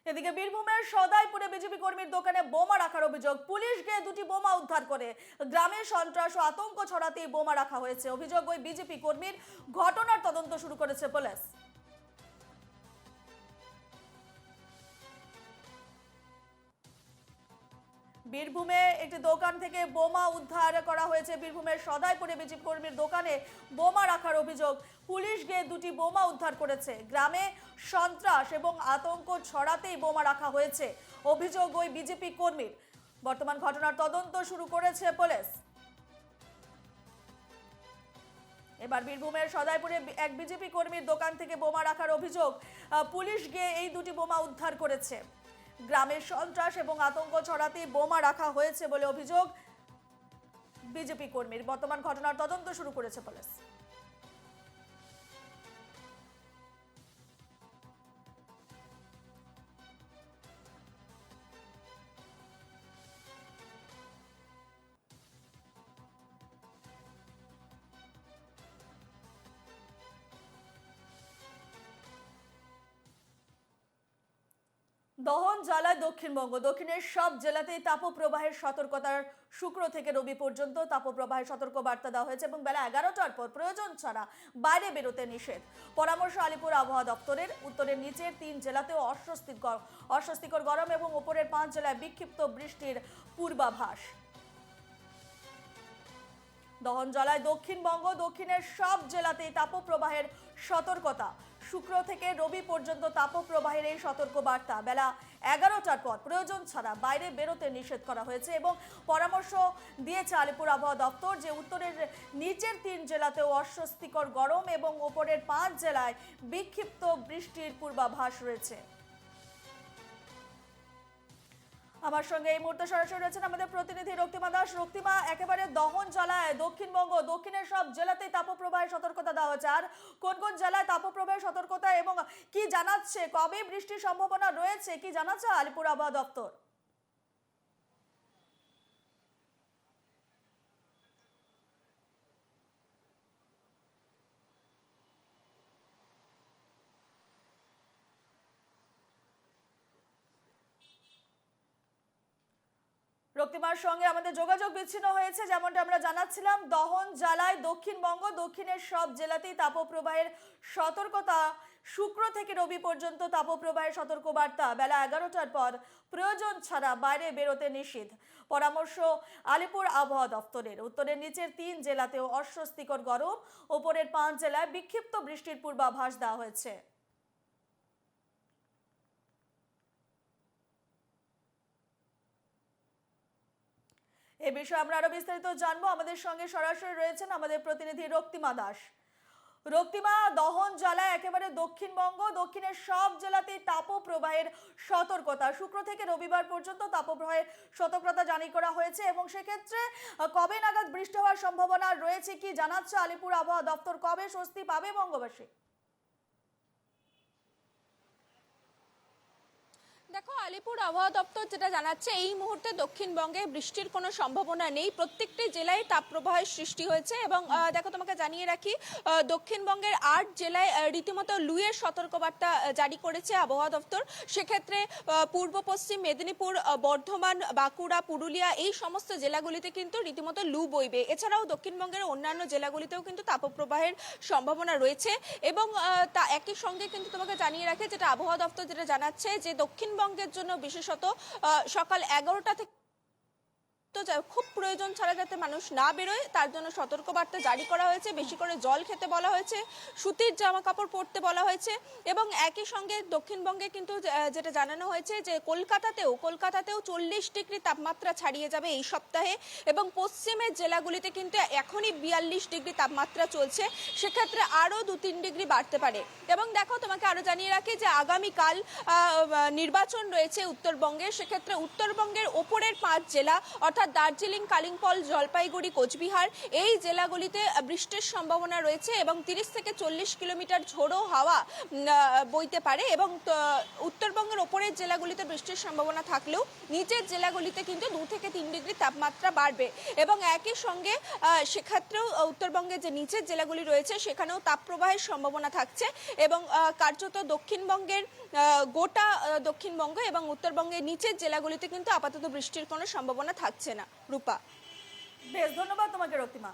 এদিকে বীরভূমের সদাইপুরে বিজেপি কর্মীর দোকানে বোমা রাখার অভিযোগ। পুলিশ গিয়ে দুটি বোমা উদ্ধার করে। গ্রামে সন্ত্রাস ও আতঙ্ক ছড়াতেই বোমা রাখা হয়েছে। অভিযোগ ওই বিজেপি কর্মীর। ঘটনার তদন্ত শুরু করেছে পুলিশ। বীরভূমে একটি দোকান থেকে বোমা উদ্ধার করা হয়েছে। বীরভূমের সদাইপুরে বিজেপি কর্মীর দোকানে বোমা রাখার অভিযোগ। পুলিশ গিয়ে দুটি বোমা উদ্ধার করেছে। গ্রামে সন্ত্রাস এবং আতঙ্ক ছড়াতেই বোমা রাখা হয়েছে, অভিযোগ ওই বিজেপি কর্মীর। বর্তমান ঘটনার তদন্ত শুরু করেছে পুলিশ। এবার বীরভূমের সদাইপুরে এক বিজেপি কর্মীর দোকান থেকে বোমা রাখার অভিযোগ। পুলিশ গিয়ে এই দুটি বোমা উদ্ধার করেছে। গ্রামের সন্ত্রাস এবং আতঙ্ক ছড়াতে বোমা রাখা হয়েছে বলে অভিযোগ বিজেপি কর্মীর। বর্তমান ঘটনার তদন্ত শুরু করেছে পুলিশ। দহন জ্বালায় দক্ষিণবঙ্গ। দক্ষিণের সব জেলাতেই তাপপ্রবাহের সতর্কতার শুক্র থেকে রবি পর্যন্ত তাপপ্রবাহের সতর্ক বার্তা দেওয়া হয়েছে এবং বেলা 11টার পর প্রয়োজন ছাড়া বাইরে বেরোতে নিষেধ। পরামর্শ আলিপুর আবহাওয়া দপ্তরের। উত্তরের নিচের 3 জেলাতেও অস্বস্তিকর গরম এবং উপরের 5 জেলায় বিক্ষিপ্ত বৃষ্টির পূর্বাভাস। দহন জ্বালায় দক্ষিণবঙ্গ। দক্ষিণের সব জেলাতেই তাপপ্রবাহের সতর্কতা। শুক্র থেকে রবি পর্যন্ত তাপপ্রবাহের এই সতর্ক বার্তা। বেলা 11টার পর প্রয়োজন ছাড়া বাইরে বেরোতে নিষেধ করা হয়েছে এবং পরামর্শ দিয়েছে আলিপুর আবহাওয়া দপ্তর যে উত্তরের নিচের 3 জেলাতেও অস্বস্তিকর গরম এবং ওপরের 5 জেলায় বিক্ষিপ্ত বৃষ্টির পূর্বাভাস রয়েছে। আমার সঙ্গে এই মুহূর্তে সরাসরি রয়েছেন আমাদের প্রতিনিধি রক্তিমা দাস। রক্তিমা, একেবারে দহন জ্বালায় দক্ষিণবঙ্গ। দক্ষিণের সব জেলাতেই তাপপ্রবাহের সতর্কতা দেওয়া হয়েছে। আর কোন কোন জেলায় তাপপ্রবাহের সতর্কতা এবং কি জানাচ্ছে, কবে বৃষ্টির সম্ভাবনা রয়েছে, কি জানাচ্ছে আলিপুর আবহাওয়া দপ্তর? রক্তিমার সঙ্গে আমাদের যোগাযোগ বিচ্ছিন্ন হয়েছে। যেমনটা আমরা জানাচ্ছিলাম, দহন জ্বালায় দক্ষিণবঙ্গ। দক্ষিণের সব জেলাতেই তাপপ্রবাহের সতর্কতা। শুক্র থেকে রবি পর্যন্ত তাপপ্রবাহের সতর্ক বার্তা। বেলা 11টার পর প্রয়োজন ছাড়া বাইরে বেরোতে নিষেধ। পরামর্শ আলিপুর আবহাওয়া দপ্তরের। উত্তরের নিচের 3 জেলাতেও অস্বস্তিকর গরম, ওপরের 5 জেলায় বিক্ষিপ্ত বৃষ্টির পূর্বাভাস দেওয়া হয়েছে। এ বিষয়ে আমরা আরো বিস্তারিত জানবো। আমাদের সঙ্গে সরাসরি রয়েছেন আমাদের প্রতিনিধি রক্তিমা দাস। রক্তিমা, দহন জ্বালায় একেবারে দক্ষিণবঙ্গ। দক্ষিণের সব জেলাতেই তাপপ্রবাহের সতর্কতা। শুক্র থেকে রবিবার পর্যন্ত তাপপ্রবাহের সতর্কতা জারি করা হয়েছে এবং সেক্ষেত্রে কবে নাগাদ বৃষ্টি হওয়ার সম্ভাবনা রয়েছে, কি জানাচ্ছে আলিপুর আবহাওয়া দপ্তর? কবে স্বস্তি পাবে বঙ্গবাসী? দেখো, আলিপুর আবহাওয়া দপ্তর যেটা জানাচ্ছে, এই মুহূর্তে দক্ষিণবঙ্গে বৃষ্টির কোনো সম্ভাবনা নেই। প্রত্যেকটি জেলায় তাপপ্রবাহের সৃষ্টি হয়েছে এবং দেখো, তোমাকে জানিয়ে রাখি, দক্ষিণবঙ্গের 8 জেলায় রীতিমতো লুয়ের সতর্কবার্তা জারি করেছে আবহাওয়া দপ্তর। সেক্ষেত্রে পূর্ব পশ্চিম মেদিনীপুর, বর্ধমান, বাঁকুড়া, পুরুলিয়া এই সমস্ত জেলাগুলিতে কিন্তু রীতিমতো লু বইবে। এছাড়াও দক্ষিণবঙ্গের অন্যান্য জেলাগুলিতেও কিন্তু তাপপ্রবাহের সম্ভাবনা রয়েছে এবং তা একই সঙ্গে কিন্তু তোমাকে জানিয়ে রাখি, যেটা আবহাওয়া দপ্তর যেটা জানাচ্ছে, যে দক্ষিণবঙ্গের জন্য বিশেষত সকাল 11টা থেকে খুব প্রয়োজন ছাড়া যাতে মানুষ না বেরোয় তার জন্য সতর্কবার্তা জারি করা হয়েছে। বেশি করে জল খেতে বলা হয়েছে, সুতির জামা কাপড় পরতে বলা হয়েছে এবং একই সঙ্গে দক্ষিণবঙ্গে কিন্তু যেটা জানানো হয়েছে যে কলকাতাতেও 40 ডিগ্রি তাপমাত্রা ছাড়িয়ে যাবে এই সপ্তাহে এবং পশ্চিমের জেলাগুলিতে কিন্তু এখনই 42 ডিগ্রি তাপমাত্রা চলছে। সেক্ষেত্রে আরও 2-3 ডিগ্রি বাড়তে পারে। এবং দেখো, তোমাকে আরও জানিয়ে রাখি যে আগামীকাল নির্বাচন রয়েছে উত্তরবঙ্গে। সেক্ষেত্রে উত্তরবঙ্গের ওপরের 5 জেলা অর্থাৎ অর্থাৎ দার্জিলিং, কালিম্পং, জলপাইগুড়ি, কোচবিহার এই জেলাগুলিতে বৃষ্টির সম্ভাবনা রয়েছে এবং 30 থেকে 40 কিলোমিটার ঝোড়ো হাওয়া বইতে পারে এবং উত্তরবঙ্গের ওপরের জেলাগুলিতে বৃষ্টির সম্ভাবনা থাকলেও নিচের জেলাগুলিতে কিন্তু 2 থেকে 3 ডিগ্রি তাপমাত্রা বাড়বে এবং একই সঙ্গে সেক্ষেত্রেও উত্তরবঙ্গের যে নিচের জেলাগুলি রয়েছে সেখানেও তাপপ্রবাহের সম্ভাবনা থাকছে এবং কার্যত দক্ষিণবঙ্গের গোটা দক্ষিণবঙ্গ এবং উত্তরবঙ্গের নিচের জেলাগুলিতে কিন্তু আপাতত বৃষ্টির কোনো সম্ভাবনা থাকছে না। রূপা, বেশ ধন্যবাদ তোমাকে রক্তিমা।